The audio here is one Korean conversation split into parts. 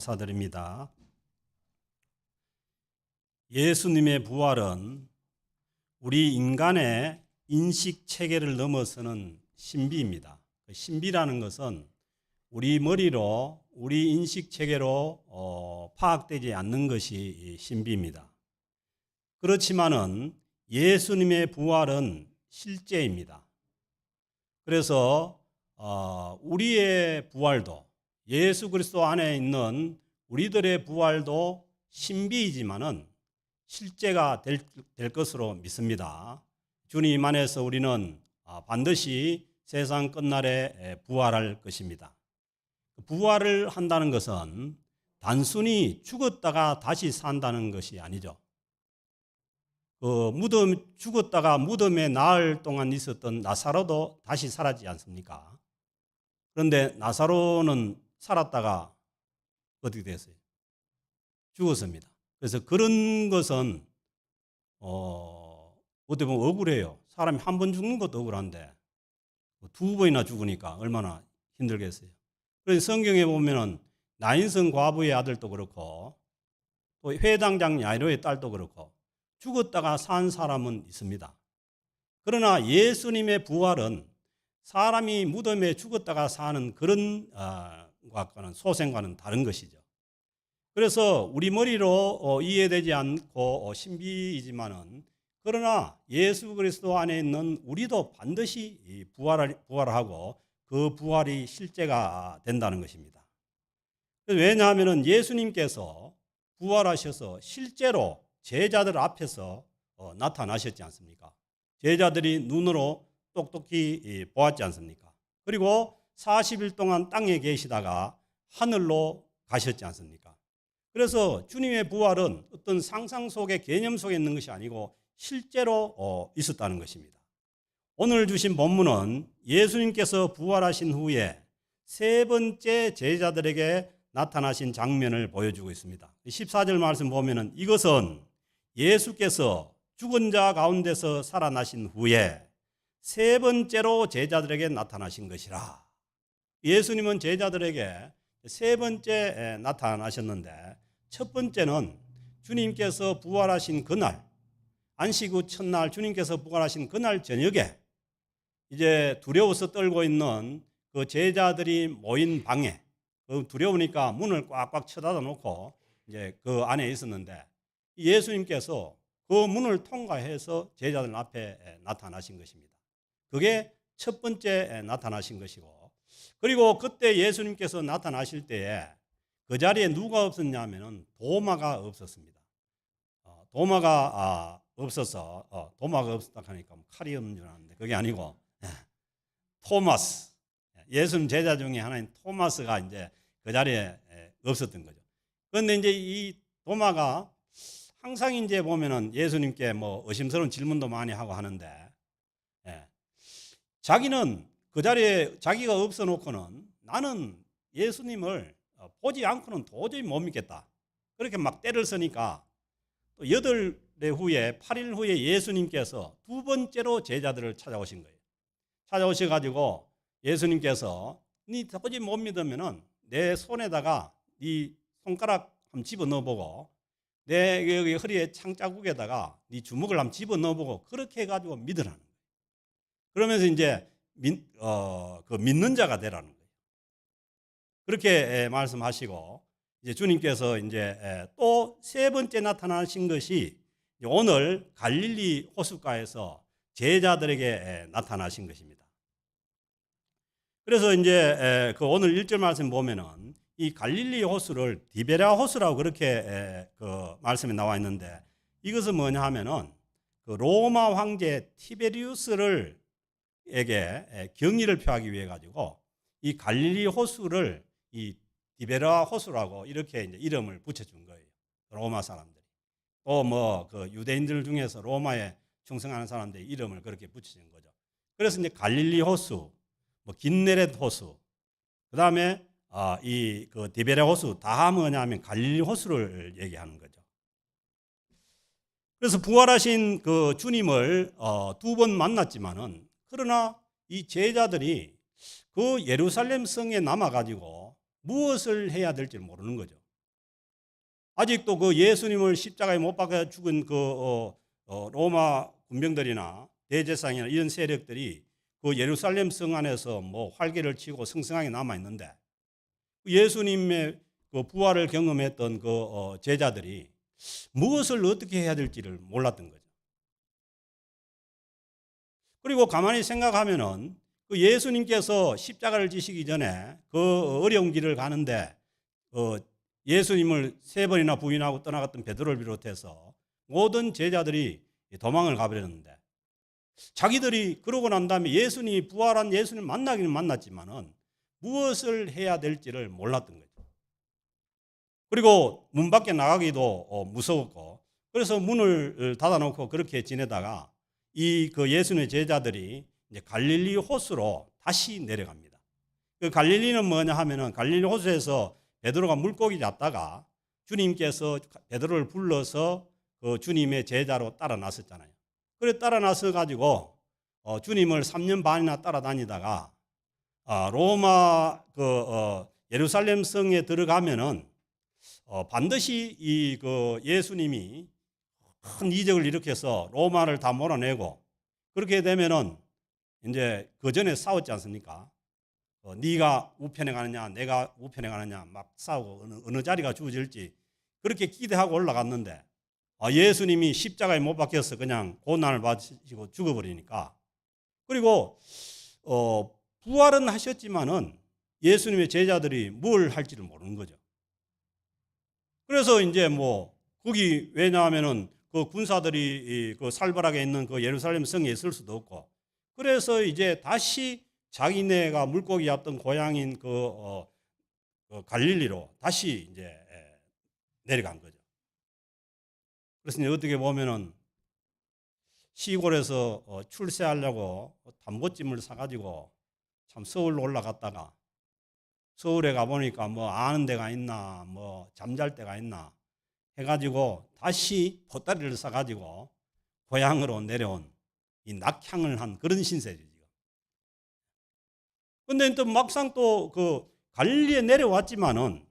감사드립니다. 예수님의 부활은 우리 인간의 인식 체계를 넘어서는 신비입니다. 신비라는 것은 우리 머리로, 우리 인식 체계로 파악되지 않는 것이 신비입니다. 그렇지만은 예수님의 부활은 실제입니다. 그래서 우리의 부활도, 예수 그리스도 안에 있는 우리들의 부활도 신비이지만은 실제가 될 것으로 믿습니다. 주님 안에서 우리는 반드시 세상 끝날에 부활할 것입니다. 부활을 한다는 것은 단순히 죽었다가 다시 산다는 것이 아니죠. 죽었다가 무덤에 나흘 동안 있었던 나사로도 다시 살았지 않습니까? 그런데 나사로는 살았다가 어떻게 됐어요? 죽었습니다. 그래서 그런 것은 어떻게 보면 억울해요. 사람이 한 번 죽는 것도 억울한데 두 번이나 죽으니까 얼마나 힘들겠어요. 그래서 성경에 보면은 나인성 과부의 아들도 그렇고 또 회당장 야이로의 딸도 그렇고 죽었다가 산 사람은 있습니다. 그러나 예수님의 부활은 사람이 무덤에 죽었다가 사는 그런 것과는 소생과는 다른 것이죠. 그래서 우리 머리로 이해되지 않고 신비이지만은 그러나 예수 그리스도 안에 있는 우리도 반드시 부활하고 그 부활이 실제가 된다는 것입니다. 왜냐하면 예수님께서 부활하셔서 실제로 제자들 앞에서 나타나셨지 않습니까? 제자들이 눈으로 똑똑히 보았지 않습니까? 그리고 40일 동안 땅에 계시다가 하늘로 가셨지 않습니까? 그래서 주님의 부활은 어떤 상상 속의 개념 속에 있는 것이 아니고 실제로 있었다는 것입니다. 오늘 주신 본문은 예수님께서 부활하신 후에 세 번째 제자들에게 나타나신 장면을 보여주고 있습니다. 14절 말씀 보면은 이것은 예수께서 죽은 자 가운데서 살아나신 후에 세 번째로 제자들에게 나타나신 것이라. 예수님은 제자들에게 세 번째 나타나셨는데 첫 번째는 주님께서 부활하신 그날, 안식 후 첫날 주님께서 부활하신 그날 저녁에 이제 두려워서 떨고 있는 그 제자들이 모인 방에 두려우니까 문을 꽉꽉 쳐닫아 놓고 이제 그 안에 있었는데 예수님께서 그 문을 통과해서 제자들 앞에 나타나신 것입니다. 그게 첫 번째 나타나신 것이고, 그리고 그때 예수님께서 나타나실 때에 그 자리에 누가 없었냐면은 도마가 없었습니다. 도마가 없어서 도마가 없었다 하니까 칼이 없는 줄 알았는데 그게 아니고 토마스, 예수님 제자 중에 하나인 토마스가 이제 그 자리에 없었던 거죠. 그런데 이제 이 도마가 항상 이제 보면은 예수님께 뭐 의심스러운 질문도 많이 하고 하는데 자기는 그 자리에 자기가 없어 놓고는 나는 예수님을 보지 않고는 도저히 못 믿겠다. 그렇게 막 때를 쓰니까 또 8일 후에 8일 후에 예수님께서 두 번째로 제자들을 찾아오신 거예요. 찾아오셔가지고 예수님께서 네 도저히 못 믿으면은 내 손에다가 네 손가락 한번 집어 넣어보고 내 여기 허리에 창자국에다가 네 주먹을 한번 집어 넣어보고 그렇게 해가지고 믿으라는 거예요. 그러면서 이제 그 믿는 자가 되라는 거예요. 그렇게 말씀하시고 이제 주님께서 이제 또 세 번째 나타나신 것이 오늘 갈릴리 호숫가에서 제자들에게 나타나신 것입니다. 그래서 이제 그 오늘 1절 말씀 보면은 이 갈릴리 호수를 디베랴 호수라고 그렇게 그 말씀에 나와 있는데 이것은 뭐냐 하면은 그 로마 황제 티베리우스를 에게 경의를 표하기 위해 가지고 이 갈릴리 호수를 이 디베랴 호수라고 이렇게 이제 이름을 붙여준 거예요. 로마 사람들이. 또 뭐 그 유대인들 중에서 로마에 충성하는 사람들의 이름을 그렇게 붙여준 거죠. 그래서 이제 갈릴리 호수, 뭐 긴네렛 호수, 그 다음에 이 그 디베랴 호수 다 뭐냐면 갈릴리 호수를 얘기하는 거죠. 그래서 부활하신 그 주님을 두 번 만났지만은 그러나 이 제자들이 그 예루살렘 성에 남아가지고 무엇을 해야 될지 모르는 거죠. 아직도 그 예수님을 십자가에 못 박아 죽은 로마 군병들이나 대제사장이나 이런 세력들이 그 예루살렘 성 안에서 뭐 활개를 치고 성성하게 남아 있는데, 예수님의 그 부활을 경험했던 제자들이 무엇을 어떻게 해야 될지를 몰랐던 거죠. 그리고 가만히 생각하면은 그 예수님께서 십자가를 지시기 전에 그 어려운 길을 가는데 예수님을 3번이나 부인하고 떠나갔던 베드로를 비롯해서 모든 제자들이 도망을 가버렸는데, 자기들이 그러고 난 다음에 예수님이 부활한 예수님을 만나기는 만났지만은 무엇을 해야 될지를 몰랐던 거죠. 그리고 문 밖에 나가기도 무서웠고, 그래서 문을 닫아놓고 그렇게 지내다가 그 예수님의 제자들이 이제 갈릴리 호수로 다시 내려갑니다. 그 갈릴리는 뭐냐 하면은, 갈릴리 호수에서 베드로가 물고기 잡다가 주님께서 베드로를 불러서 그 주님의 제자로 따라 나섰잖아요. 그래 따라 나서 가지고 주님을 3년 반이나 따라다니다가 로마 예루살렘 성에 들어가면은 반드시 예수님이 큰 이적을 일으켜서 로마를 다 몰아내고, 그렇게 되면은 이제 그 전에 싸웠지 않습니까? 네가 우편에 가느냐 내가 우편에 가느냐 막 싸우고 어느 자리가 주어질지 그렇게 기대하고 올라갔는데, 예수님이 십자가에 못 박혀서 그냥 고난을 받으시고 죽어버리니까, 그리고 부활은 하셨지만은 예수님의 제자들이 뭘 할지를 모르는 거죠. 그래서 이제 뭐 거기 왜냐하면은 그 군사들이 그 살벌하게 있는 그 예루살렘 성에 있을 수도 없고, 그래서 이제 다시 자기네가 물고기 잡던 고향인 그 갈릴리로 다시 이제 내려간 거죠. 그래서 이제 어떻게 보면은 시골에서 출세하려고 담보찜을 사가지고 참 서울로 올라갔다가 서울에 가보니까 뭐 아는 데가 있나 뭐 잠잘 데가 있나 해가지고 다시 보따리를 싸가지고 고향으로 내려온 이 낙향을 한 그런 신세죠. 근데 또 막상 또 그 갈릴리에 내려왔지만은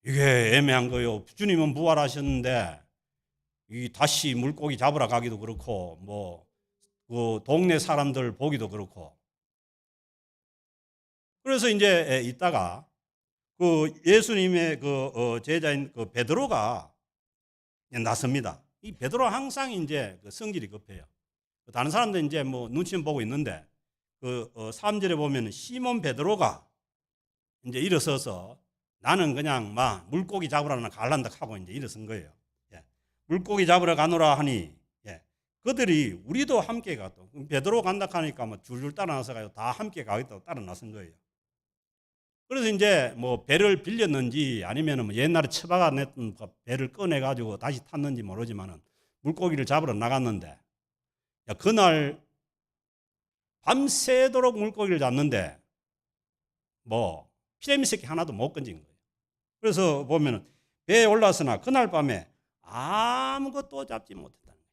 이게 애매한 거예요. 주님은 부활하셨는데 이 다시 물고기 잡으러 가기도 그렇고 뭐 그 동네 사람들 보기도 그렇고, 그래서 이제 있다가 그 예수님의 제자인 그 베드로가 나섭니다. 이 베드로 항상 이제 그 성질이 급해요. 다른 사람들 이제 뭐 눈치는 보고 있는데 그 3절에 보면 시몬 베드로가 이제 일어서서 나는 그냥 막 물고기 잡으러 갈란다 하고 이제 일어선 거예요. 예. 물고기 잡으러 가노라 하니 그들이 우리도 함께 가도 베드로 간다 하니까 뭐 줄줄 따라 나서가지고 다 함께 가겠다고 따라 나선 거예요. 그래서 이제 뭐 배를 빌렸는지 아니면 뭐 옛날에 처박아 냈던 배를 꺼내 가지고 다시 탔는지 모르지만은 물고기를 잡으러 나갔는데, 그날 밤새도록 물고기를 잡는데 뭐 피레미 새끼 하나도 못 건진 거예요. 그래서 보면은 배에 올라서나 그날 밤에 아무것도 잡지 못했다는 거예요.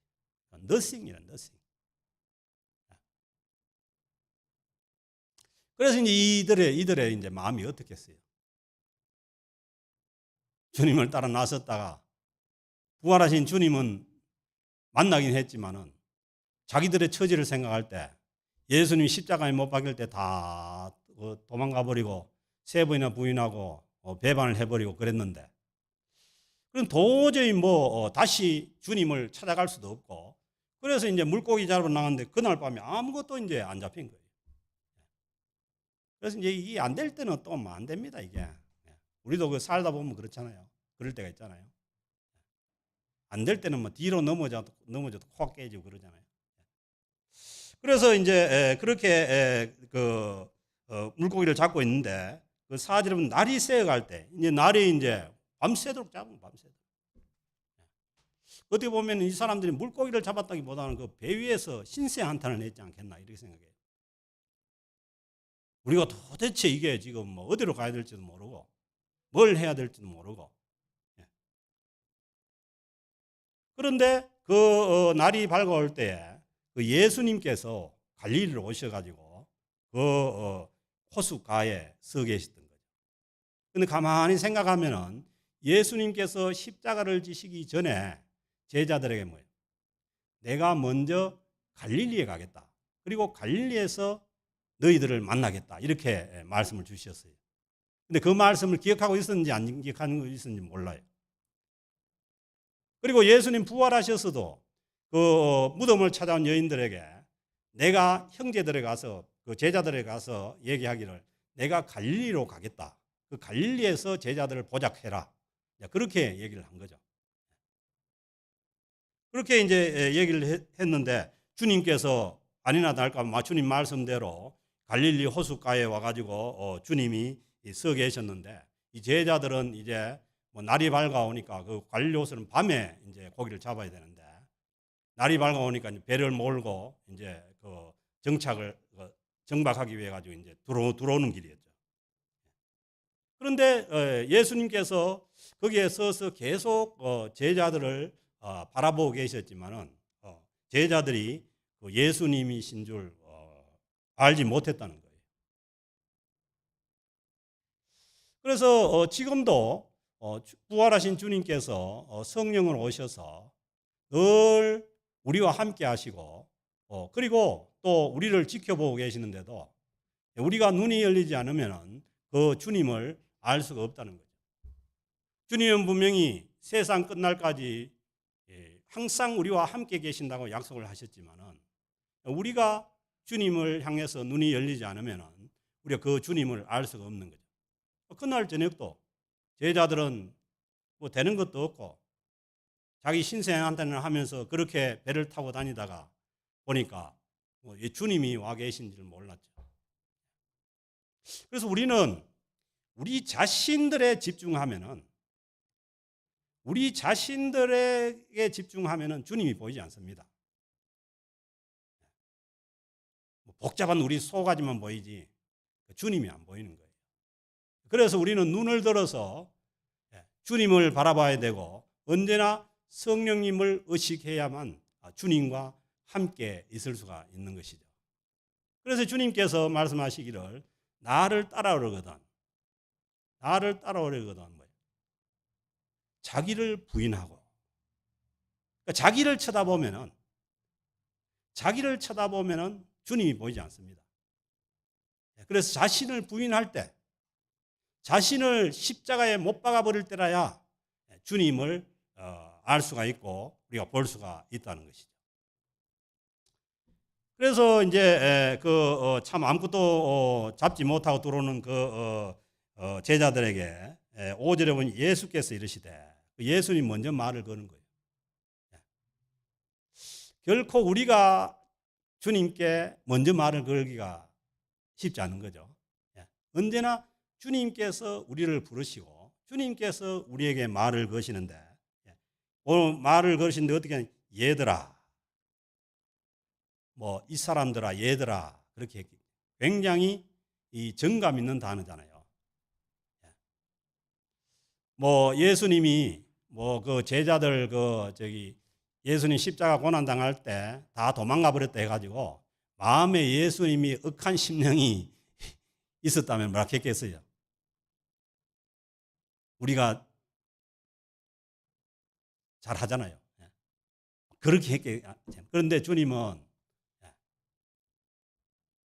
너싱이라 너싱. 그래서 이제 이들의 이제 마음이 어떻겠어요? 주님을 따라 나섰다가 부활하신 주님은 만나긴 했지만은 자기들의 처지를 생각할 때 예수님이 십자가에 못 박힐 때 다 도망가 버리고 3번이나 부인하고 배반을 해버리고 그랬는데, 그럼 도저히 뭐 다시 주님을 찾아갈 수도 없고, 그래서 이제 물고기 잡으러 나갔는데 그날 밤에 아무것도 이제 안 잡힌 거예요. 그래서 이제 이게 안 될 때는 또 안 됩니다, 이게. 우리도 그 살다 보면 그렇잖아요. 그럴 때가 있잖아요. 안 될 때는 뭐 뒤로 넘어져도 코가 깨지고 그러잖아요. 그래서 이제 그렇게 물고기를 잡고 있는데, 그 4절에 보면 날이 새어갈 때, 이제 날이 이제 밤새도록 잡은 밤새도록. 어떻게 보면 이 사람들이 물고기를 잡았다기보다는 그 배 위에서 신세 한탄을 했지 않겠나 이렇게 생각해요. 우리가 도대체 이게 지금 뭐 어디로 가야 될지도 모르고 뭘 해야 될지도 모르고. 그런데 그 날이 밝아올 때에 그 예수님께서 갈릴리로 오셔가지고 그 호숫가에 서 계시던 거죠. 근데 가만히 생각하면은 예수님께서 십자가를 지시기 전에 제자들에게 뭐예요? 내가 먼저 갈릴리에 가겠다. 그리고 갈릴리에서 너희들을 만나겠다. 이렇게 말씀을 주셨어요. 근데 그 말씀을 기억하고 있었는지 안 기억하고 있었는지 몰라요. 그리고 예수님 부활하셨어도 그 무덤을 찾아온 여인들에게 내가 형제들에 가서 그 제자들에 가서 얘기하기를 내가 갈릴리로 가겠다. 그 갈릴리에서 제자들을 보작해라. 그렇게 얘기를 한 거죠. 그렇게 이제 얘기를 했는데 주님께서 아니나 다를까 주님 말씀대로 갈릴리 호숫가에 와가지고 주님이 서 계셨는데 이 제자들은 이제 뭐 날이 밝아오니까 그 갈릴리 호수는 밤에 이제 고기를 잡아야 되는데 날이 밝아오니까 배를 몰고 이제 그 정박하기 위해 가지고 이제 들어오는 길이었죠. 그런데 예수님께서 거기에 서서 계속 제자들을 바라보고 계셨지만은 제자들이 예수님이신 줄 알지 못했다는 거예요. 그래서 지금도 부활하신 주님께서 성령을 오셔서 늘 우리와 함께 하시고 그리고 또 우리를 지켜보고 계시는데도 우리가 눈이 열리지 않으면 그 주님을 알 수가 없다는 거죠. 주님은 분명히 세상 끝날까지 항상 우리와 함께 계신다고 약속을 하셨지만은 우리가 주님을 향해서 눈이 열리지 않으면 우리가 그 주님을 알 수가 없는 거죠. 그날 저녁도 제자들은 뭐 되는 것도 없고 자기 신생한테는 하면서 그렇게 배를 타고 다니다가 보니까 주님이 와 계신 줄 몰랐죠. 그래서 우리는 우리 자신들에 집중하면은 우리 자신들에게 집중하면은 주님이 보이지 않습니다. 복잡한 우리 속가지만 보이지 주님이 안 보이는 거예요. 그래서 우리는 눈을 들어서 주님을 바라봐야 되고 언제나 성령님을 의식해야만 주님과 함께 있을 수가 있는 것이죠. 그래서 주님께서 말씀하시기를 나를 따라오려거든 뭐예요? 자기를 부인하고 그러니까 자기를 쳐다보면은 주님이 보이지 않습니다. 그래서 자신을 부인할 때 자신을 십자가에 못 박아 버릴 때라야 주님을 알 수가 있고 우리가 볼 수가 있다는 것이죠. 그래서 이제 참 아무것도 잡지 못하고 들어오는 제자들에게 5절에 보면 예수께서 이르시되 예수님 먼저 말을 거는 거예요. 결코 우리가 주님께 먼저 말을 걸기가 쉽지 않은 거죠. 언제나 주님께서 우리를 부르시고 주님께서 우리에게 말을 거시는데 오늘 말을 거시는데 어떻게 얘들아 뭐 이 사람들아 얘들아 그렇게 했기 굉장히 이 정감 있는 단어잖아요. 뭐 예수님이 뭐 그 제자들 예수님 십자가 고난 당할 때 다 도망가 버렸다 해가지고 마음에 예수님이 억한 심령이 있었다면 뭐라 했겠어요? 우리가 잘 하잖아요. 그렇게 했겠. 그런데 주님은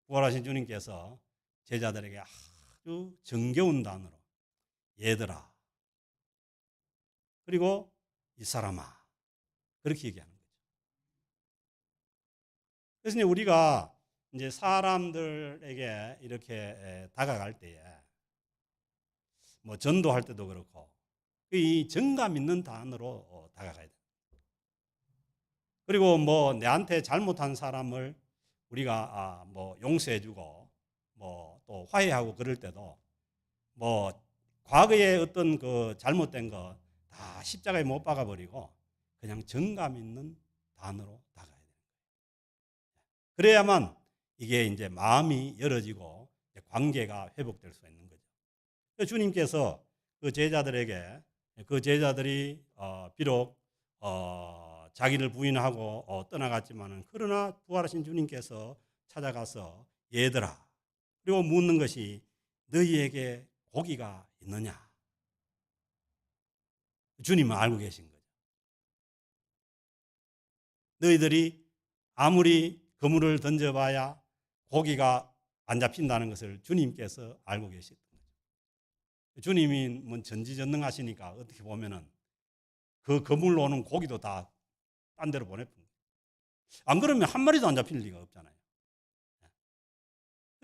부활하신 주님께서 제자들에게 아주 정겨운 단어로 얘들아 그리고 이 사람아 그렇게 얘기하는 거죠. 그래서 이제 우리가 이제 사람들에게 이렇게 다가갈 때에 뭐 전도할 때도 그렇고 이 정감 있는 단어로 다가가야 돼요. 그리고 뭐 내한테 잘못한 사람을 우리가 뭐 용서해주고 뭐 또 화해하고 그럴 때도 뭐 과거에 어떤 그 잘못된 거 다 십자가에 못 박아버리고 그냥 정감 있는 단어로 다가가야 돼요. 그래야만 이게 이제 마음이 열어지고 관계가 회복될 수 있는 거죠. 주님께서 그 제자들에게 그 제자들이 비록 자기를 부인하고 떠나갔지만은 그러나 부활하신 주님께서 찾아가서 얘들아 그리고 묻는 것이 너희에게 고기가 있느냐? 주님은 알고 계신 거죠. 너희들이 아무리 그물을 던져봐야 고기가 안 잡힌다는 것을 주님께서 알고 계셨던 거죠. 주님이 뭐 전지전능하시니까 어떻게 보면은 그 그물로 오는 고기도 다 딴 데로 보내뿐 거예요. 안 그러면 한 마리도 안 잡힐 리가 없잖아요.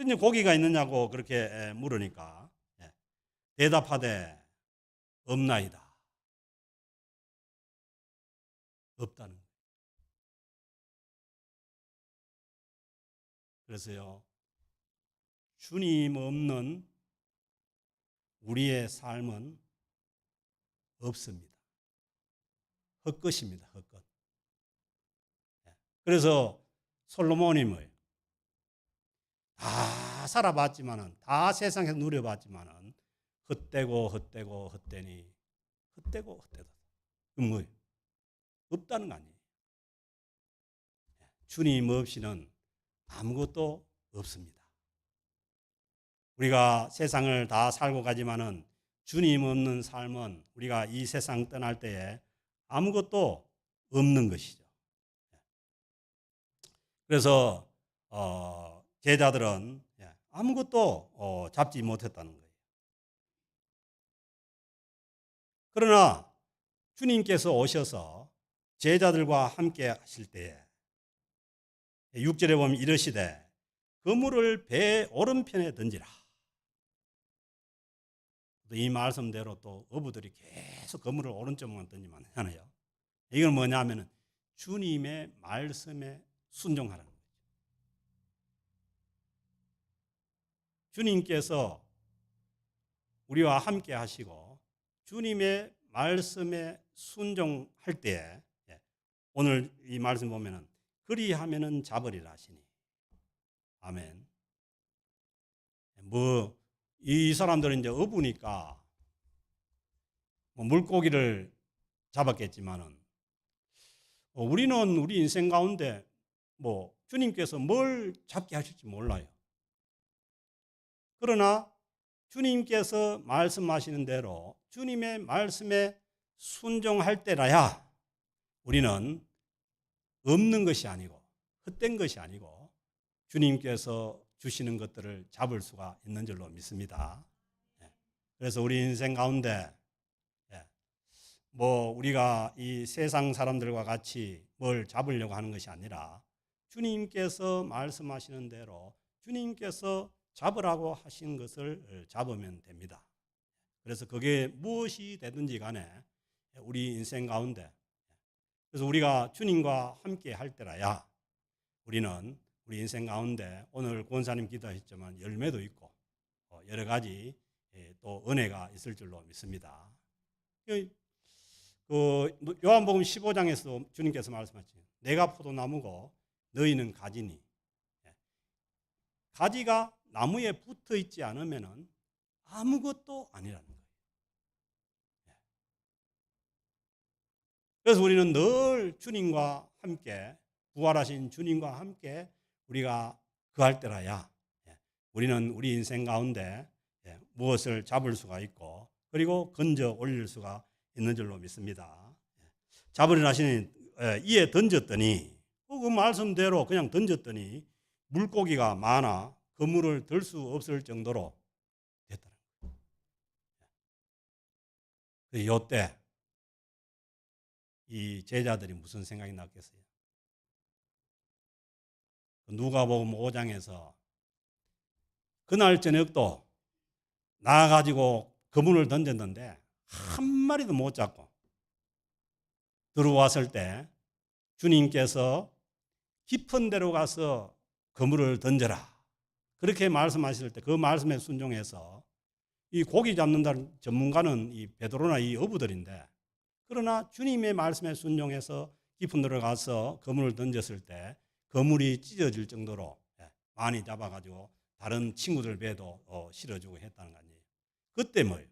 이제 고기가 있느냐고 그렇게 물으니까 대답하되 없나이다. 없다는 거예요. 그래서요, 주님 없는 우리의 삶은 없습니다. 헛것입니다. 헛것. 그래서 솔로몬이 뭐예요? 다 살아봤지만은, 다 세상에서 누려봤지만은 헛되고 헛되고 헛되니 헛되고 헛되다. 그건 뭐예요? 없다는 거 아니에요. 주님 없이는 아무것도 없습니다. 우리가 세상을 다 살고 가지만은 주님 없는 삶은 우리가 이 세상 떠날 때에 아무것도 없는 것이죠. 그래서 제자들은 아무것도 잡지 못했다는 거예요. 그러나 주님께서 오셔서 제자들과 함께 하실 때에 6절에 보면 이르시되 그물을 배 오른편에 던지라. 이 말씀대로 또 어부들이 계속 그물을 오른쪽만 던지면 하잖아요. 이건 뭐냐면은 주님의 말씀에 순종하라는 거죠. 주님께서 우리와 함께 하시고 주님의 말씀에 순종할 때에 오늘 이 말씀 보면은 그리하면은 잡으리라 하시니. 아멘. 이 사람들은 이제 어부니까 물고기를 잡았겠지만은 우리는 우리 인생 가운데 주님께서 뭘 잡게 하실지 몰라요. 그러나 주님께서 말씀하시는 대로 주님의 말씀에 순종할 때라야 우리는 없는 것이 아니고 헛된 것이 아니고 주님께서 주시는 것들을 잡을 수가 있는 줄로 믿습니다. 그래서 우리 인생 가운데 우리가 이 세상 사람들과 같이 뭘 잡으려고 하는 것이 아니라 주님께서 말씀하시는 대로 주님께서 잡으라고 하신 것을 잡으면 됩니다. 그래서 그게 무엇이 되든지 간에 우리 인생 가운데 그래서 우리가 주님과 함께 할 때라야 우리는 우리 인생 가운데 오늘 권사님 기도하셨지만 열매도 있고 여러 가지 또 은혜가 있을 줄로 믿습니다. 요한복음 15장에서 주님께서 말씀하시죠. 내가 포도나무고 너희는 가지니. 가지가 나무에 붙어 있지 않으면 아무것도 아니라는 거예요. 그래서 우리는 늘 주님과 함께 부활하신 주님과 함께 우리가 그할 때라야 우리는 우리 인생 가운데 무엇을 잡을 수가 있고 그리고 건져 올릴 수가 있는 줄로 믿습니다. 잡으려 하시니 이에 던졌더니 그 말씀대로 그냥 던졌더니 물고기가 많아 그물을 들 수 없을 정도로 됐다는 거예요. 이때 이 제자들이 무슨 생각이 났겠어요? 누가복음 5장에서 그날 저녁도 나가가지고 그물을 던졌는데 한 마리도 못 잡고 들어왔을 때 주님께서 깊은 데로 가서 그물을 던져라 그렇게 말씀하실 때 그 말씀에 순종해서 이 고기 잡는다는 전문가는 이 베드로나 이 어부들인데 그러나 주님의 말씀에 순종해서 깊은 데로 가서 그물을 던졌을 때 그물이 찢어질 정도로 많이 잡아가지고 다른 친구들 배도 실어주고 했다는 거 아니에요. 그때 뭐예요?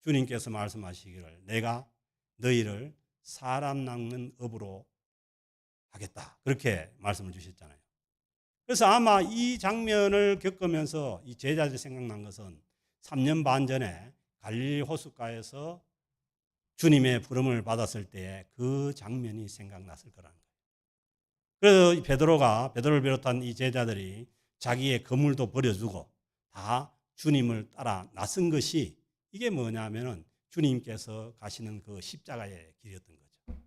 주님께서 말씀하시기를 내가 너희를 사람 낚는 업으로 하겠다. 그렇게 말씀을 주셨잖아요. 그래서 아마 이 장면을 겪으면서 이 제자들이 생각난 것은 3년 반 전에 갈릴리 호숫가에서 주님의 부름을 받았을 때 그 장면이 생각났을 거라는 거예요. 그래서 베드로를 비롯한 이 제자들이 자기의 거물도 버려두고 다 주님을 따라 나선 것이 이게 뭐냐면은 주님께서 가시는 그 십자가의 길이었던 거죠.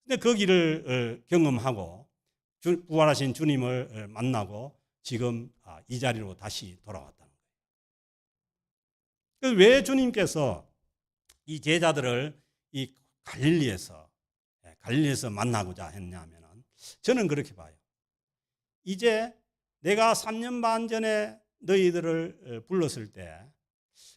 근데 그 길을 경험하고 부활하신 주님을 만나고 지금 이 자리로 다시 돌아왔다는 거예요. 그래서 왜 주님께서 이 제자들을 이 갈릴리에서 만나고자 했냐면은 저는 그렇게 봐요. 이제 내가 3년 반 전에 너희들을 불렀을 때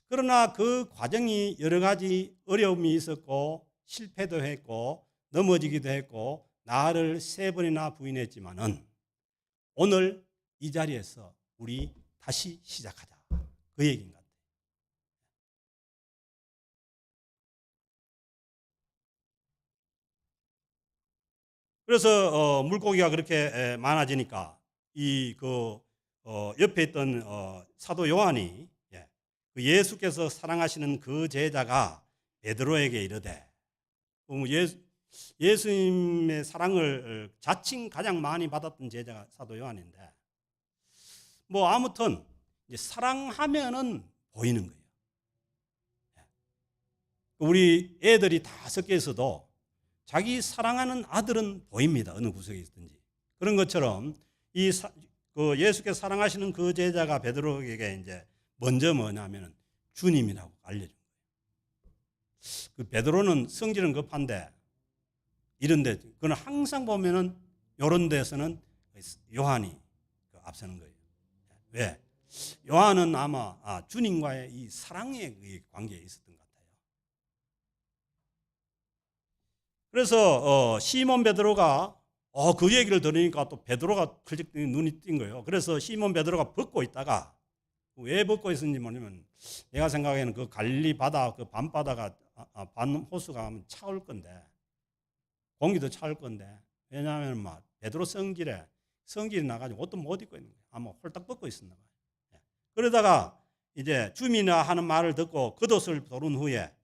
그러나 그 과정이 여러 가지 어려움이 있었고 실패도 했고 넘어지기도 했고 나를 3번이나 부인했지만은 오늘 이 자리에서 우리 다시 시작하자. 그 얘기인 것 같아요. 그래서 물고기가 그렇게 많아지니까 옆에 있던 사도 요한이 그 예수께서 사랑하시는 그 제자가 베드로에게 이르되 예수님의 사랑을 자칭 가장 많이 받았던 제자가 사도 요한인데 뭐 아무튼 이제 사랑하면은 보이는 거예요. 우리 애들이 다 섞여 있어도 자기 사랑하는 아들은 보입니다. 어느 구석에 있든지. 그런 것처럼 그 예수께서 사랑하시는 그 제자가 베드로에게 이제 먼저 뭐냐면은 주님이라고 알려준 거예요. 그 베드로는 성질은 급한데 이런데 그는 항상 보면은 이런 데서는 요한이 앞서는 거예요. 왜? 요한은 아마 주님과의 이 사랑의 관계에 있었던 것 같아요. 그래서 시몬 베드로가 그 얘기를 들으니까 또 베드로가 클릭 눈이 띈 거예요. 그래서 시몬 베드로가 벗고 있다가 왜 벗고 있었는지 모르면 내가 생각에는 그 갈릴리 바다 그 밤바다가 밤 호수가 차올 건데 공기도 차올 건데 왜냐하면 막 베드로 성질이 나가지고 옷도 못 입고 있는 거예요. 아마 홀딱 벗고 있었나 봐요. 그러다가 이제 주민이라 하는 말을 듣고 겉옷을 도른 후에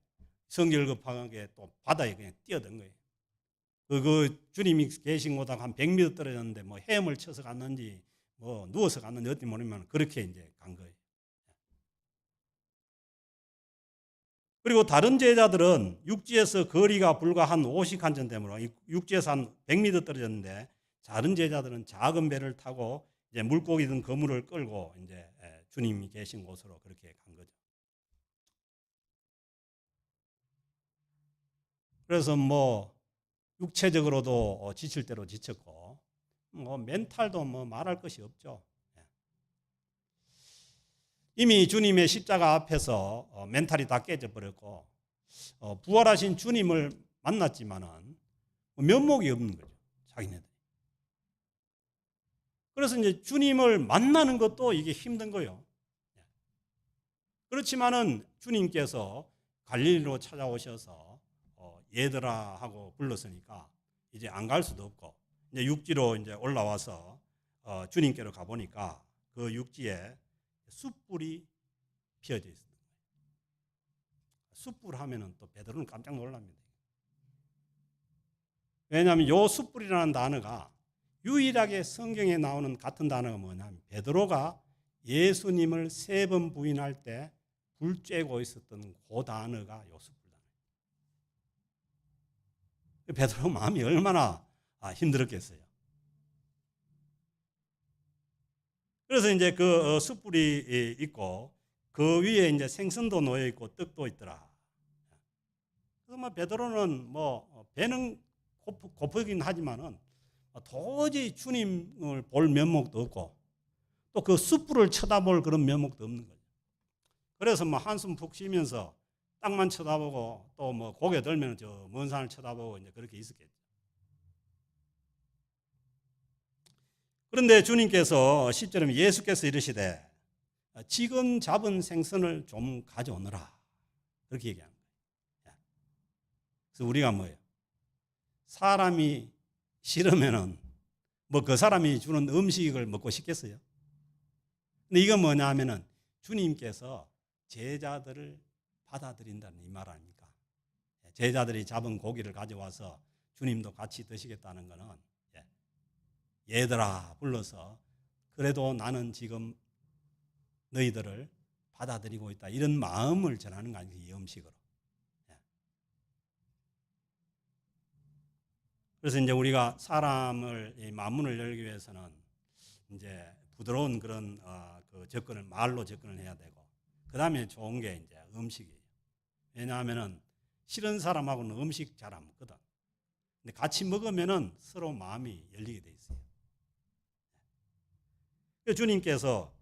성질 급하게 또 바다에 그냥 뛰어든 거예요. 그 주님이 계신 곳하고 한 100m 떨어졌는데 뭐 헤엄을 쳐서 갔는지 뭐 누워서 갔는지 어떻게 모르면 그렇게 이제 간 거예요. 그리고 다른 제자들은 육지에서 거리가 불과 한 50칸전 되므로 육지에서 한 100m 떨어졌는데 다른 제자들은 작은 배를 타고 이제 물고기든 그물을 끌고 이제 주님이 계신 곳으로 그렇게 간 거죠. 그래서 뭐 육체적으로도 지칠 대로 지쳤고 뭐 멘탈도 뭐 말할 것이 없죠. 이미 주님의 십자가 앞에서 멘탈이 다 깨져버렸고 부활하신 주님을 만났지만은 면목이 없는 거죠. 자기네들. 그래서 이제 주님을 만나는 것도 이게 힘든 거예요. 그렇지만은 주님께서 갈릴리로 찾아오셔서 얘들아 하고 불렀으니까 이제 안 갈 수도 없고 이제 육지로 이제 올라와서 주님께로 가 보니까 그 육지에 숯불이 피어져 있습니다. 숯불 하면은 또 베드로는 깜짝 놀랍니다. 왜냐하면 요 숯불이라는 단어가 유일하게 성경에 나오는 같은 단어가 뭐냐면 베드로가 예수님을 3번 부인할 때 불 쬐고 있었던 그 단어가 요 숯불 단어예요. 베드로 마음이 얼마나 힘들었겠어요. 그래서 이제 그 숯불이 있고 그 위에 이제 생선도 놓여 있고 떡도 있더라. 그래서 뭐 베드로는 뭐 배는 고프긴 하지만은 도저히 주님을 볼 면목도 없고 또 그 숯불을 쳐다볼 그런 면목도 없는 거죠. 그래서 뭐 한숨 푹 쉬면서 땅만 쳐다보고 또 뭐 고개 들면 저 먼 산을 쳐다보고 이제 그렇게 있었겠죠. 그런데 주님께서 10절에 예수께서 이르시되 지금 잡은 생선을 좀 가져오너라. 그렇게 얘기하는 거예요. 그래서 우리가 뭐예요? 사람이 싫으면은 뭐 그 사람이 주는 음식을 먹고 싶겠어요? 근데 이건 뭐냐 하면은 주님께서 제자들을 받아들인다는 이 말 아닙니까? 제자들이 잡은 고기를 가져와서 주님도 같이 드시겠다는 것은 얘들아 불러서 그래도 나는 지금 너희들을 받아들이고 있다 이런 마음을 전하는 거 아니에요. 이 음식으로. 그래서 이제 우리가 사람을 이 만문을 열기 위해서는 이제 부드러운 그런 그 접근을 말로 접근을 해야 되고 그 다음에 좋은 게 이제 음식이에요. 왜냐하면은 싫은 사람하고는 음식 잘 안 먹거든. 근데 같이 먹으면은 서로 마음이 열리게 돼 있어요. 주님께서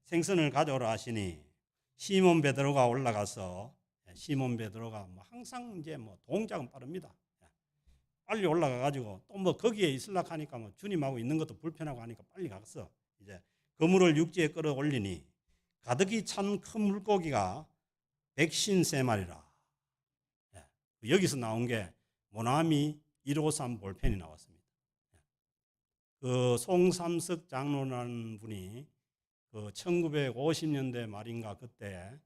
생선을 가져오라 하시니 시몬 베드로가 올라가서 시몬 베드로가 뭐 항상 이제 뭐 동작은 빠릅니다. 빨리 올라가 가지고 또 뭐 거기에 있으려고 하니까 뭐 주님하고 있는 것도 불편하고 하니까 빨리 갔어. 이제 그물을 육지에 끌어 올리니 가득히 찬 큰 물고기가 153마리라. 여기서 나온 게 모나미 153 볼펜이 나왔습니다. 그 송삼석 장로라는 분이 그 1950년대 말인가 그때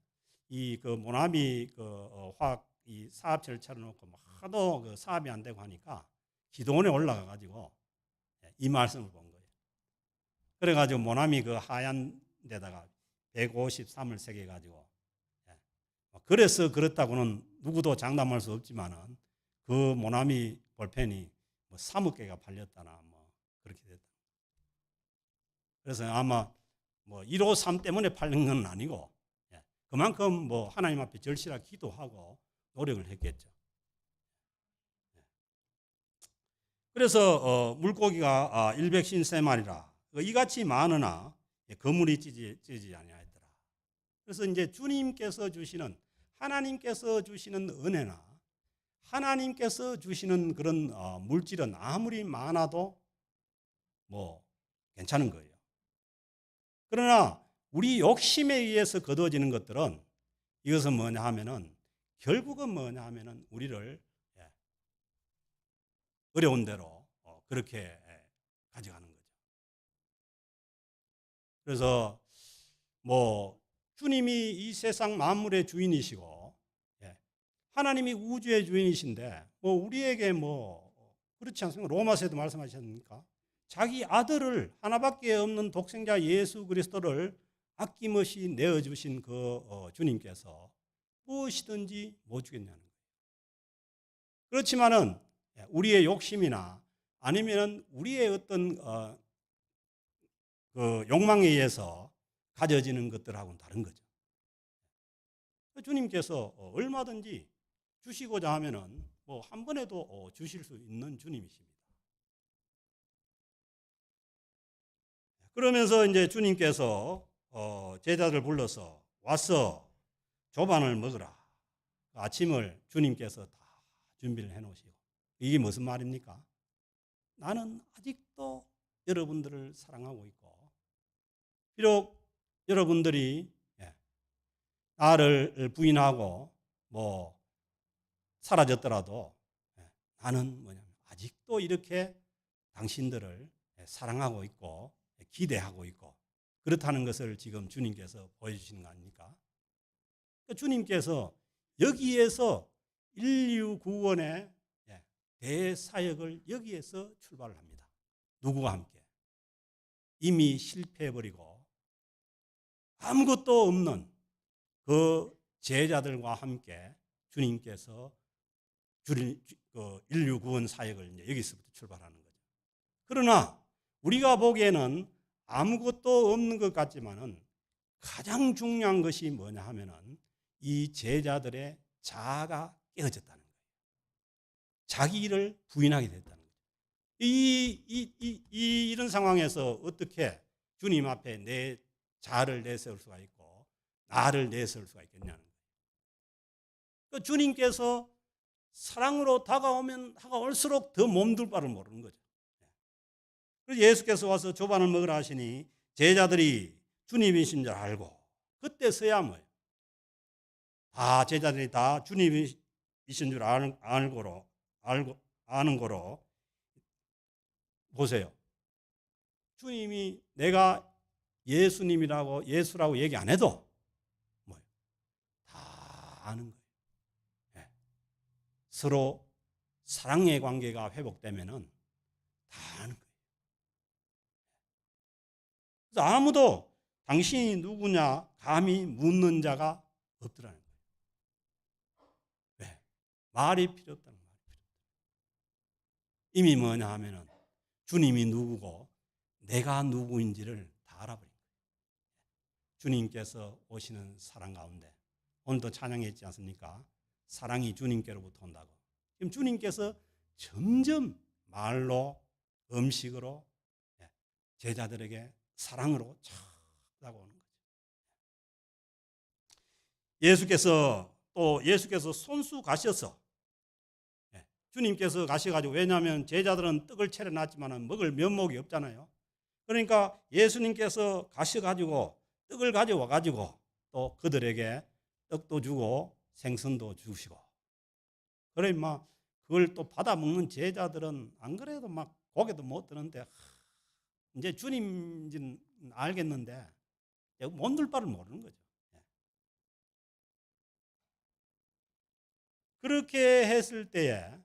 이 그 모나미 그 화학 이 사업 절차를 놓고 하도 그 사업이 안 되고 하니까 기도원에 올라가 가지고 이 말씀을 본 거예요. 그래 가지고 모나미 그 하얀 데다가 153을 새겨 가지고 그래서 그렇다고는 누구도 장담할 수 없지만은 그 모나미 볼펜이 뭐 3억 개가 팔렸다나 뭐 그렇게 됐다. 그래서 아마 뭐 153 때문에 팔린 건 아니고 그만큼 뭐 하나님 앞에 절실하게 기도하고 노력을 했겠죠. 그래서 물고기가 153마리라 이같이 많으나 그물이 찌지 아니하였더라. 그래서 이제 주님께서 주시는 하나님께서 주시는 은혜나 하나님께서 주시는 그런 물질은 아무리 많아도 뭐 괜찮은 거예요. 그러나 우리 욕심에 의해서 거두어지는 것들은 이것은 뭐냐 하면은 결국은 뭐냐 하면은 우리를 어려운 대로 그렇게 가져가는 거죠. 그래서 뭐 주님이 이 세상 만물의 주인이시고 하나님이 우주의 주인이신데 뭐 우리에게 뭐 그렇지 않습니까? 로마서에도 말씀하셨습니까? 자기 아들을 하나밖에 없는 독생자 예수 그리스도를 아낌없이 내어주신 그 주님께서 무엇이든지 못 주겠냐는 거예요. 그렇지만은 우리의 욕심이나 아니면 우리의 어떤 그 욕망에 의해서 가져지는 것들하고는 다른 거죠. 주님께서 얼마든지 주시고자 하면은 뭐 한 번에도 주실 수 있는 주님이십니다. 그러면서 이제 주님께서 제자들 불러서 와서 조반을 먹으라. 아침을 주님께서 다 준비를 해놓으시고 이게 무슨 말입니까? 나는 아직도 여러분들을 사랑하고 있고 비록 여러분들이 나를 부인하고 뭐 사라졌더라도 나는 뭐냐면 아직도 이렇게 당신들을 사랑하고 있고 기대하고 있고 그렇다는 것을 지금 주님께서 보여주시는 거 아닙니까? 주님께서 여기에서 인류 구원의 대사역을 여기에서 출발을 합니다. 누구와 함께? 이미 실패해버리고 아무것도 없는 그 제자들과 함께 주님께서 인류 구원 사역을 이제 여기서부터 출발하는 거죠. 그러나 우리가 보기에는 아무것도 없는 것 같지만은 가장 중요한 것이 뭐냐 하면은 이 제자들의 자아가 깨어졌다는 거예요. 자기 일을 부인하게 됐다는 거죠. 이런 상황에서 어떻게 주님 앞에 내 자아를 내세울 수가 있고 나를 내세울 수가 있겠냐는 거예요. 그러니까 주님께서 사랑으로 다가올수록 더 몸둘 바를 모르는 거죠. 그래서 예수께서 와서 조반을 먹으라 하시니 제자들이 주님이신 줄 알고 그때서야 뭐예요? 제자들이 다 주님이신 줄 아는 거로 보세요. 주님이 내가 예수라고 얘기 안 해도 뭐예요? 다 아는 거예요. 서로 사랑의 관계가 회복되면은 다 하는 거예요. 그래서 아무도 당신이 누구냐 감히 묻는 자가 없더라는 거예요. 왜? 말이 필요 없다는 말이 필요 없다. 이미 뭐냐 하면은 주님이 누구고 내가 누구인지를 다 알아버린 거예요. 주님께서 오시는 사랑 가운데 오늘도 찬양했지 않습니까? 사랑이 주님께로부터 온다고. 지금 주님께서 점점 말로 음식으로 제자들에게 사랑으로 쫙 다가오는 거죠. 예수께서 손수 가셔서 주님께서 가셔가지고, 왜냐하면 제자들은 떡을 차려놨지만 먹을 면목이 없잖아요. 그러니까 예수님께서 가셔가지고 떡을 가져와가지고 또 그들에게 떡도 주고 생선도 주시고, 그래 막 그걸 또 받아 먹는 제자들은 안 그래도 막 고개도 못 드는데 이제 주님인지는 알겠는데 못 들 바를 모르는 거죠. 그렇게 했을 때에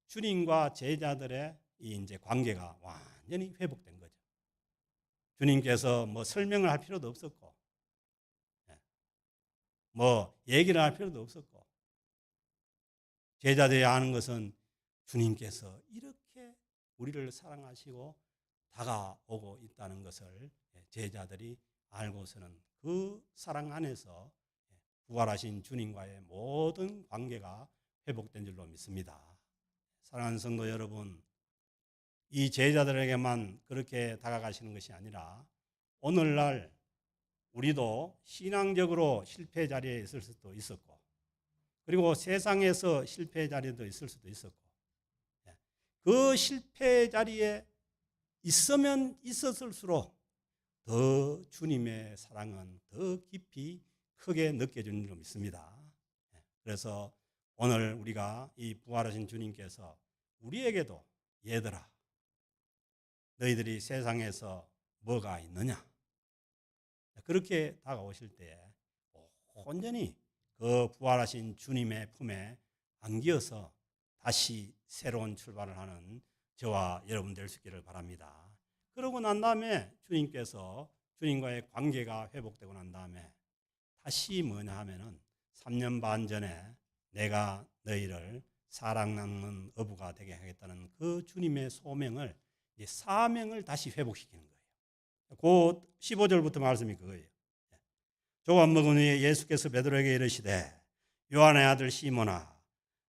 주님과 제자들의 이 이제 관계가 완전히 회복된 거죠. 주님께서 뭐 설명을 할 필요도 없었고, 뭐 얘기를 할 필요도 없었고, 제자들이 아는 것은 주님께서 이렇게 우리를 사랑하시고 다가오고 있다는 것을 제자들이 알고서는 그 사랑 안에서 부활하신 주님과의 모든 관계가 회복된 줄로 믿습니다. 사랑하는 성도 여러분, 이 제자들에게만 그렇게 다가가시는 것이 아니라 오늘날 우리도 신앙적으로 실패 자리에 있을 수도 있었고, 그리고 세상에서 실패 자리에도 있을 수도 있었고, 그 실패 자리에 있으면 있었을수록 더 주님의 사랑은 더 깊이 크게 느껴지는 줄로 믿습니다. 그래서 오늘 우리가 이 부활하신 주님께서 우리에게도 얘들아, 너희들이 세상에서 뭐가 있느냐, 그렇게 다가오실 때에 온전히 그 부활하신 주님의 품에 안기어서 다시 새로운 출발을 하는 저와 여러분 될 수 있기를 바랍니다. 그러고 난 다음에 주님께서 주님과의 관계가 회복되고 난 다음에 다시 뭐냐 하면은 3년 반 전에 내가 너희를 사랑 나누는 어부가 되게 하겠다는 그 주님의 소명을, 사명을 다시 회복시키는 거예요. 그 15절부터 말씀이 그거예요. 조각 먹은 후에 예수께서 베드로에게 이르시되 요한의 아들 시몬아,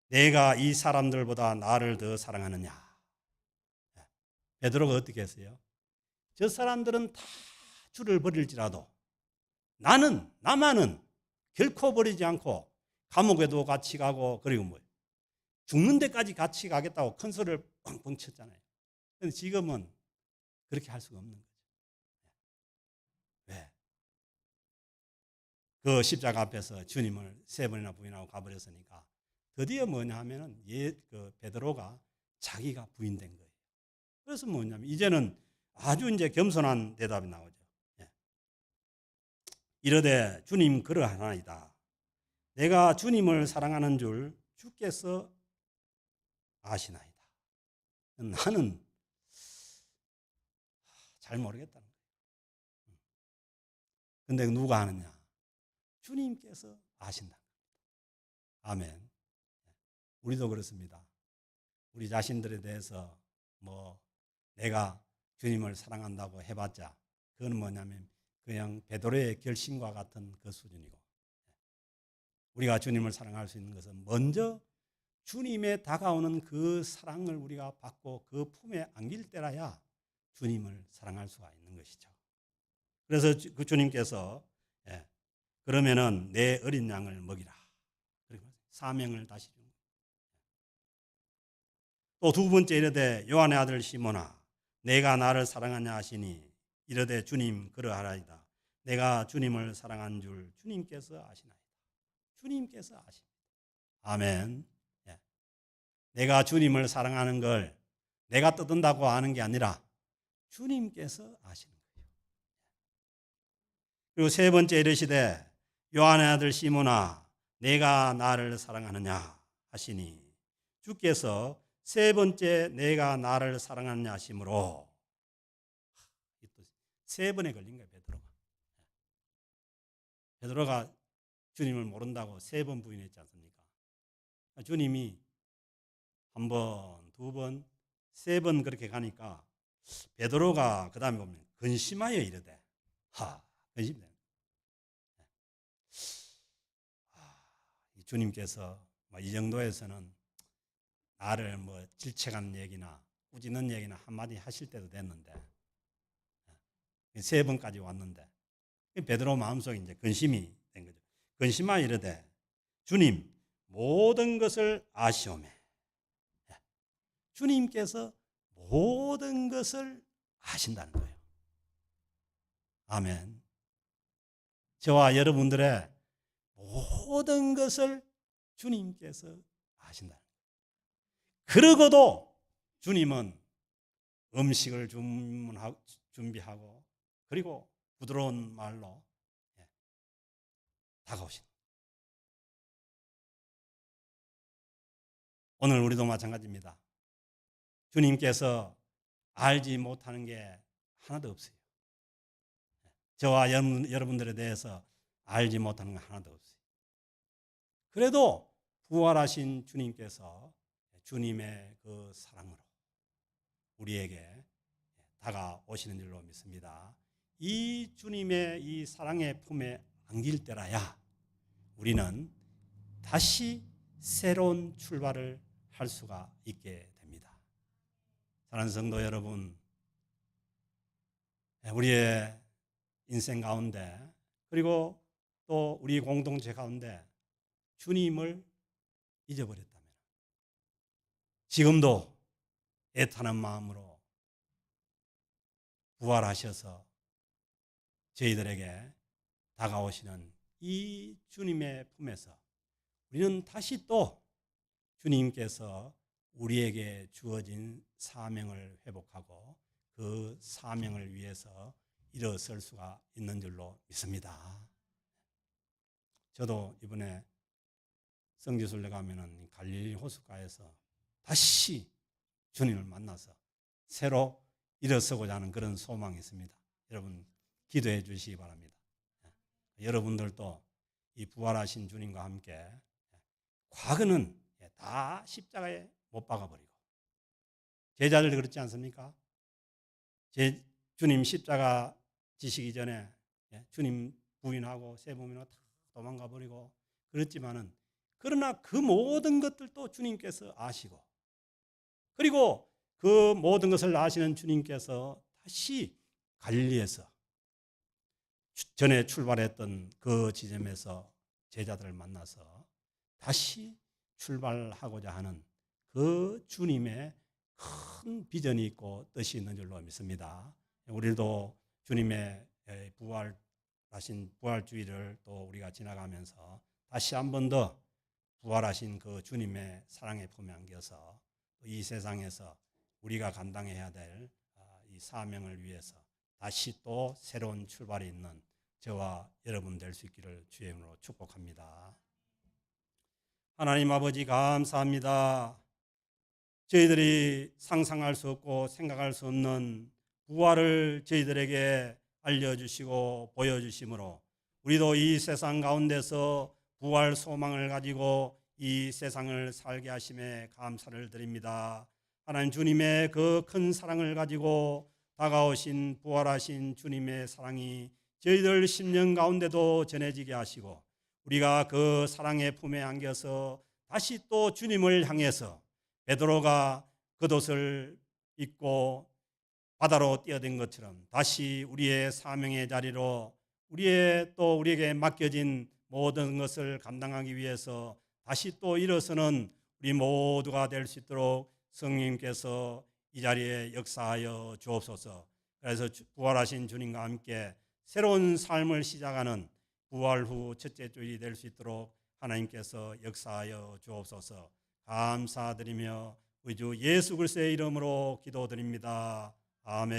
내가 이 사람들보다 나를 더 사랑하느냐. 베드로가 어떻게 했어요? 저 사람들은 다 주를 버릴지라도 나만은 결코 버리지 않고 감옥에도 같이 가고, 그리고 뭐 죽는 데까지 같이 가겠다고 큰 소리를 뻥뻥 쳤잖아요. 그런데 지금은 그렇게 할 수가 없는 거죠. 왜? 그 십자가 앞에서 주님을 3번이나 부인하고 가버렸으니까 드디어 뭐냐 하면은 그 베드로가 자기가 부인된 거예요. 그래서 뭐냐면 이제는 아주 이제 겸손한 대답이 나오죠. 이르되 주님 그러하나이다. 내가 주님을 사랑하는 줄 주께서 아시나이다. 나는 잘 모르겠다는 거예요. 근데 누가 아느냐? 주님께서 아신다. 아멘. 우리도 그렇습니다. 우리 자신들에 대해서 뭐 내가 주님을 사랑한다고 해봤자 그건 뭐냐면 그냥 베드로의 결심과 같은 그 수준이고, 우리가 주님을 사랑할 수 있는 것은 먼저 주님의 다가오는 그 사랑을 우리가 받고 그 품에 안길 때라야 주님을 사랑할 수가 있는 것이죠. 그래서 그 주님께서 그러면은 내 어린 양을 먹이라. 그리고 사명을 다시 준 거예요. 또 두 번째 이르되 요한의 아들 시몬아, 내가 나를 사랑하냐 하시니 이르되 주님 그러하라이다. 내가 주님을 사랑한 줄 주님께서 아시나이다. 주님께서 아십니다. 아멘. 내가 주님을 사랑하는 걸 내가 떠든다고 아는 게 아니라 주님께서 아시는 거예요. 그리고 세 번째 이르시되 요한의 아들 시몬아, 내가 나를 사랑하느냐 하시니 주께서 세 번째 내가 나를 사랑하느냐 하심으로, 세 번에 걸린 거예요. 베드로가 주님을 모른다고 세 번 부인했지 않습니까? 주님이 한 번, 두 번, 세 번 그렇게 가니까 베드로가 그 다음에 보면 근심하여 이르되, 근심돼. 주님께서 이 정도에서는 나를 질책하는 얘기나 꾸짖는 얘기나 한마디 하실 때도 됐는데, 세 번까지 왔는데, 베드로 마음속에 이제 근심이 된 거죠. 근심하여 이르되, 주님 모든 것을 아시오매. 주님께서 모든 것을 아신다는 거예요. 아멘. 저와 여러분들의 모든 것을 주님께서 아신다는 거예요. 그러고도 주님은 음식을 준비하고 그리고 부드러운 말로 다가오신 거예요. 오늘 우리도 마찬가지입니다. 주님께서 알지 못하는 게 하나도 없어요. 저와 여러분들에 대해서 알지 못하는 건 하나도 없어요. 그래도 부활하신 주님께서 주님의 그 사랑으로 우리에게 다가오시는 줄로 믿습니다. 이 주님의 이 사랑의 품에 안길 때라야 우리는 다시 새로운 출발을 할 수가 있게 됩니다. 사랑하는 성도 여러분, 우리의 인생 가운데 그리고 또 우리 공동체 가운데 주님을 잊어버렸다면 지금도 애타는 마음으로 부활하셔서 저희들에게 다가오시는 이 주님의 품에서 우리는 다시 또 주님께서 우리에게 주어진 사명을 회복하고 그 사명을 위해서 일어설 수가 있는 줄로 믿습니다. 저도 이번에 성지순례 가면은 갈릴리 호숫가에서 다시 주님을 만나서 새로 일어서고자 하는 그런 소망이 있습니다. 여러분 기도해 주시기 바랍니다. 여러분들도 이 부활하신 주님과 함께 과거는 다 십자가에 못 박아버리고 제자들 그렇지 않습니까? 주님 십자가 지시기 전에 주님 부인하고 세 부인하고 다 도망가 버리고 그렇지만은 그러나 그 모든 것들도 주님께서 아시고 그리고 그 모든 것을 아시는 주님께서 다시 갈릴리에서 전에 출발했던 그 지점에서 제자들을 만나서 다시 출발하고자 하는 그 주님의 큰 비전이 있고 뜻이 있는 줄로 믿습니다. 우리도 주님의 부활하신 부활주의를 또 우리가 지나가면서 다시 한 번 더 부활하신 그 주님의 사랑의 품에 안겨서 이 세상에서 우리가 감당해야 될 이 사명을 위해서 다시 또 새로운 출발이 있는 저와 여러분 될 수 있기를 주의 이름으로 축복합니다. 하나님 아버지 감사합니다. 저희들이 상상할 수 없고 생각할 수 없는 부활을 저희들에게 알려주시고 보여주심으로 우리도 이 세상 가운데서 부활 소망을 가지고 이 세상을 살게 하심에 감사를 드립니다. 하나님 주님의 그 큰 사랑을 가지고 다가오신 부활하신 주님의 사랑이 저희들 심령 가운데도 전해지게 하시고 우리가 그 사랑의 품에 안겨서 다시 또 주님을 향해서 베드로가 겉옷을 입고 바다로 뛰어든 것처럼 다시 우리의 사명의 자리로 우리에게 맡겨진 모든 것을 감당하기 위해서 다시 또 일어서는 우리 모두가 될 수 있도록 성령님께서 이 자리에 역사하여 주옵소서. 그래서 부활하신 주님과 함께 새로운 삶을 시작하는 부활 후 첫째 주일이 될 수 있도록 하나님께서 역사하여 주옵소서. 감사드리며 우리 주 예수 그리스도의 이름으로 기도드립니다. 아멘.